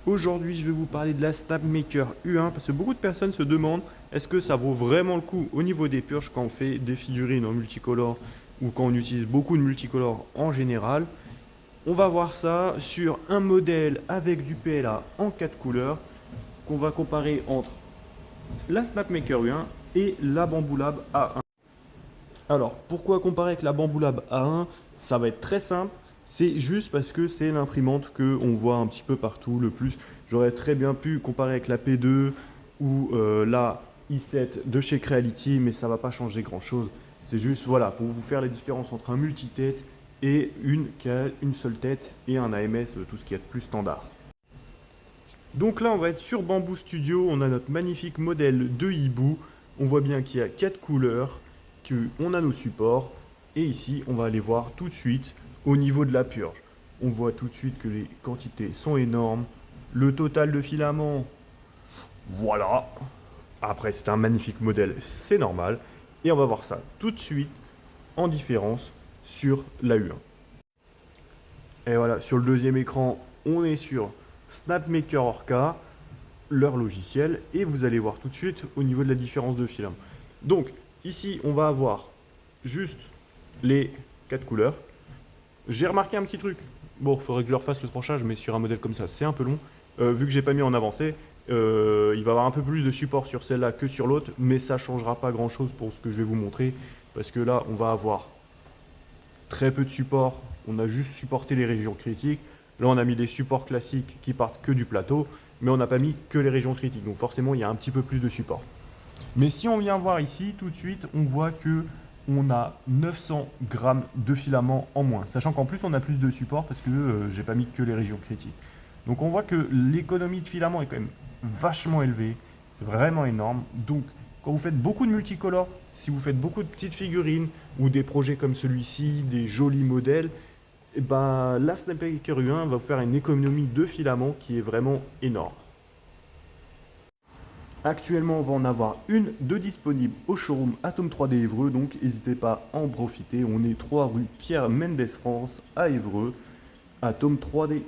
Aujourd'hui, je vais vous parler de la Snapmaker U1 parce que beaucoup de personnes se demandent est-ce que ça vaut vraiment le coup au niveau des purges quand on fait des figurines en multicolore ou quand on utilise beaucoup de multicolores en général. On va voir ça sur un modèle avec du PLA en 4 couleurs qu'on va comparer entre la Snapmaker U1 et la Bambu Lab A1. Alors, pourquoi comparer avec la Bambu Lab A1? Ça va être très simple. C'est juste parce que c'est l'imprimante qu'on voit un petit peu partout le plus. J'aurais très bien pu comparer avec la P2 ou la i7 de chez Creality, mais ça ne va pas changer grand-chose. C'est juste voilà, pour vous faire la différence entre un multitête et une qui a une seule tête et un AMS, tout ce qui est de plus standard. Donc là, on va être sur Bamboo Studio. On a notre magnifique modèle de hibou. On voit bien qu'il y a 4 couleurs, qu'on a nos supports. Et ici, on va aller voir tout de suite au niveau de la purge. On voit tout de suite que les quantités sont énormes. Le total de filaments, voilà. Après, c'est un magnifique modèle, c'est normal. Et on va voir ça tout de suite en différence sur la U1. Et voilà, sur le deuxième écran, on est sur Snapmaker Orca, leur logiciel, et vous allez voir tout de suite au niveau de la différence de filament. Donc, ici, on va avoir juste les 4 couleurs. J'ai remarqué un petit truc. Bon, il faudrait que je leur fasse le tranchage, mais sur un modèle comme ça, c'est un peu long. Vu que j'ai pas mis en avancée, il va y avoir un peu plus de support sur celle-là que sur l'autre, mais ça changera pas grand-chose pour ce que je vais vous montrer, parce que là, on va avoir très peu de support. On a juste supporté les régions critiques. Là, on a mis des supports classiques qui partent que du plateau, mais on n'a pas mis que les régions critiques. Donc forcément, il y a un petit peu plus de support. Mais si on vient voir ici, tout de suite, on voit que on a 900 grammes de filament en moins. Sachant qu'en plus, on a plus de support parce que j'ai pas mis que les régions critiques. Donc on voit que l'économie de filament est quand même vachement élevée. C'est vraiment énorme. Donc quand vous faites beaucoup de multicolores, si vous faites beaucoup de petites figurines ou des projets comme celui-ci, des jolis modèles, et ben, la Snapmaker U1 va vous faire une économie de filament qui est vraiment énorme. Actuellement, on va en avoir une de disponible au showroom Atom 3D Évreux, donc n'hésitez pas à en profiter. On est 3 rue Pierre Mendès France à Évreux, Atom 3D.